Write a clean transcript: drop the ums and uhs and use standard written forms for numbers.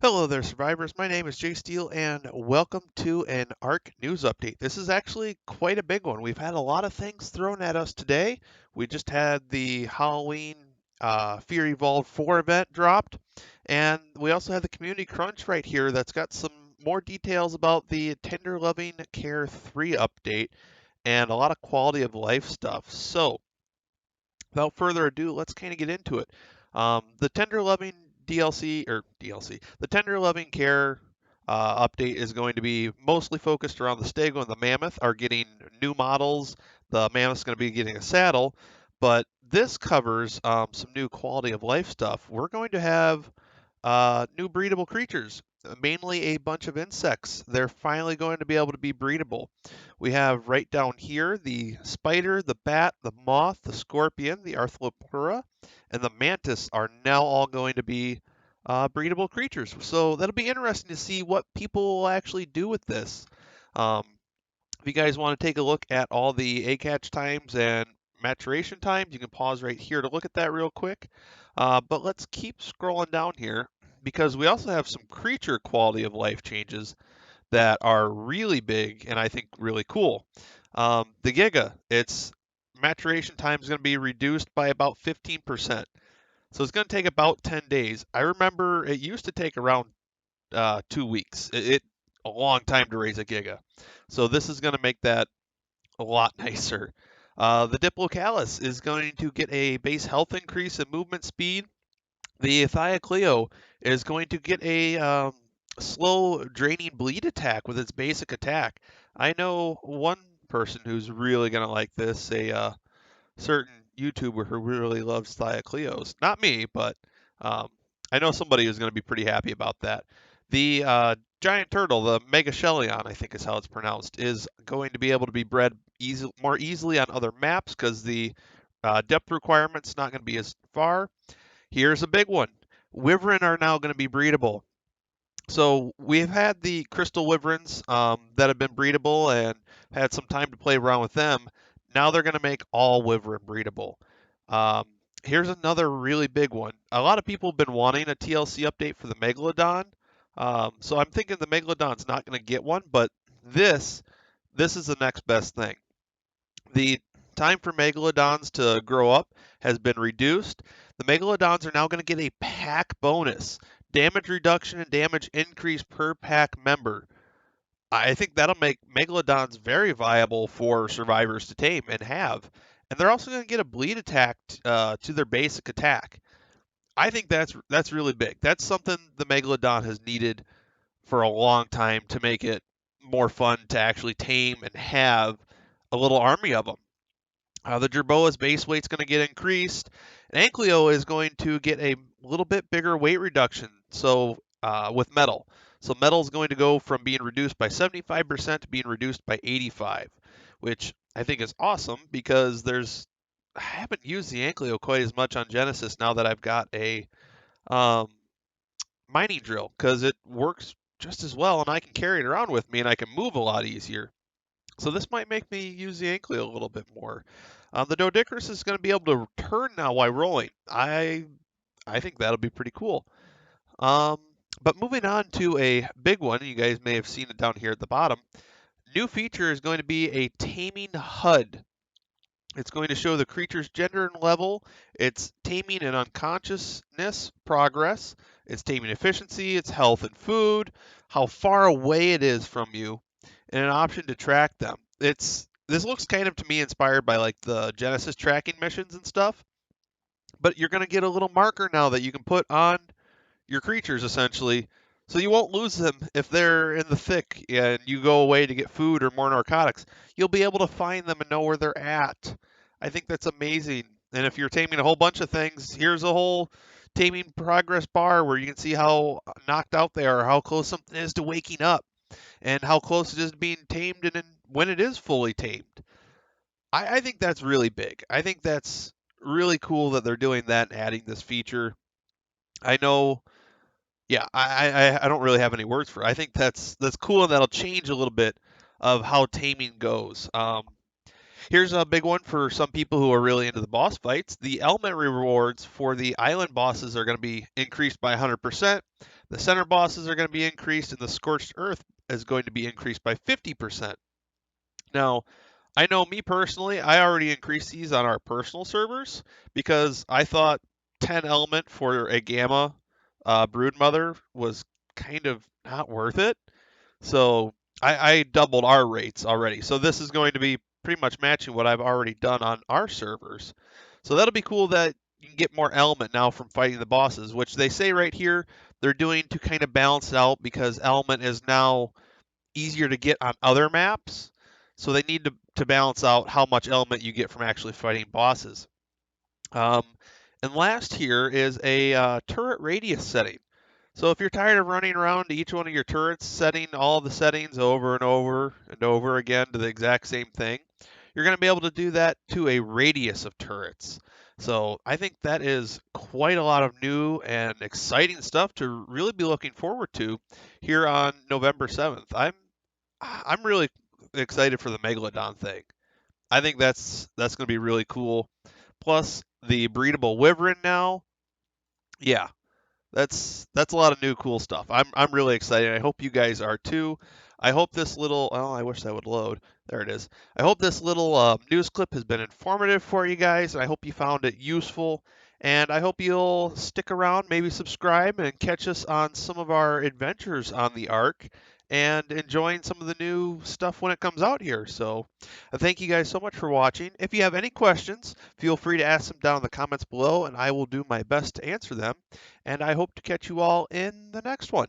Hello there, survivors. My name is Jay Steele, and welcome to an ARC news update. This is actually quite a big one. We've had a lot of things thrown at us today. We just had the Halloween Fear Evolved 4 event dropped, and we also had the Community Crunch right here that's got some more details about the Tender Loving Care 3 update and a lot of quality of life stuff. So, without further ado, let's kind of get into it. The Tender Loving the Tender Loving Care update is going to be mostly focused around the Stego and the Mammoth are getting new models. The Mammoth's going to be getting a saddle, but this covers some new quality of life stuff. We're going to have new breedable creatures, mainly a bunch of insects. They're finally going to be able to be breedable. We have right down here the spider, the bat, the moth, the scorpion, the arthropluera, and the mantis are now all going to be breedable creatures. So that'll be interesting to see what people will actually do with this. Um, if you guys want to take a look at all the egg hatch times and maturation times, you can pause right here to look at that real quick. But let's keep scrolling down here because we also have some creature quality of life changes that are really big and I think really cool. The Giga, its maturation time is going to be reduced by about 15%. So it's going to take about 10 days. I remember it used to take around 2 weeks. It a long time to raise a Giga. So this is going to make that a lot nicer. The Diplocalus is going to get a base health increase and movement speed. The Thiacleo is going to get a slow draining bleed attack with its basic attack. I know one person who's really going to like this, a certain YouTuber who really loves Thiacleos. Not me, but um, I know somebody who's going to be pretty happy about that. The giant turtle, the Megachelion, I think is how it's pronounced, is going to be able to be bred more easily on other maps because the depth requirement's not going to be as far. Here's a big one. Wyvern are now going to be breedable. So we've had the crystal wyverns that have been breedable and had some time to play around with them. Now they're going to make all wyvern breedable. Um, here's another really big one. A lot of people have been wanting a TLC update for the Megalodon. So I'm thinking the Megalodon's not going to get one, but this is the next best thing. The time for megalodons to grow up has been reduced. The megalodons are now going to get a pack bonus. Damage reduction and damage increase per pack member. I think that'll make megalodons very viable for survivors to tame and have. And they're also going to get a bleed attack to their basic attack. I think that's really big. That's something the megalodon has needed for a long time to make it more fun to actually tame and have a little army of them. The Jerboa's base weight's going to get increased. And Ankylo is going to get a little bit bigger weight reduction. So with metal. So metal is going to go from being reduced by 75% to being reduced by 85, which I think is awesome because I haven't used the Ankylo quite as much on Genesis now that I've got a um, mining drill because it works just as well and I can carry it around with me and I can move a lot easier. So this might make me use the anklet a little bit more. The Doedicurus is going to be able to turn now while rolling. I think that'll be pretty cool. Um, but moving on to a big one, you guys may have seen it down here at the bottom. New feature is going to be a Taming Hud. It's going to show the creature's gender and level, its taming and unconsciousness progress, its taming efficiency, its health and food, how far away it is from you, and an option to track them. This looks kind of to me inspired by like the Genesis tracking missions and stuff, but you're going to get a little marker now that you can put on your creatures essentially, so you won't lose them if they're in the thick and you go away to get food or more narcotics. You'll be able to find them and know where they're at. I think that's amazing. And if you're taming a whole bunch of things, here's a whole taming progress bar where you can see how knocked out they are, how close something is to waking up, and how close it is to being tamed and when it is fully tamed. I think that's really big. I think that's really cool that they're doing that and adding this feature. I know yeah, I don't really have any words for it. I think that's cool and that'll change a little bit of how taming goes. Here's a big one for some people who are really into the boss fights. The element rewards for the island bosses are going to be increased by 100%. The center bosses are going to be increased, and the scorched earth is going to be increased by 50%. Now, I know me personally, I already increased these on our personal servers because I thought 10 element for a gamma broodmother was kind of not worth it. So I doubled our rates already. So this is going to be pretty much matching what I've already done on our servers. So that'll be cool that you can get more element now from fighting the bosses, which they say right here they're doing to kind of balance it out because element is now easier to get on other maps. So they need to balance out how much element you get from actually fighting bosses. Um, and last here is a turret radius setting. So if you're tired of running around to each one of your turrets, setting all the settings over and over and over again to the exact same thing, you're going to be able to do that to a radius of turrets. So I think that is quite a lot of new and exciting stuff to really be looking forward to here on November 7th. I'm really excited for the Megalodon thing. I think that's going to be really cool. Plus the breedable Wyvern now. Yeah, that's a lot of new cool stuff. I'm really excited. I hope you guys are too. I hope this little oh I wish that would load. There it is. I hope this little news clip has been informative for you guys, and I hope you found it useful. And I hope you'll stick around, maybe subscribe, and catch us on some of our adventures on the Ark and enjoying some of the new stuff when it comes out here. So, thank you guys so much for watching. If you have any questions, feel free to ask them down in the comments below, and I will do my best to answer them. And I hope to catch you all in the next one.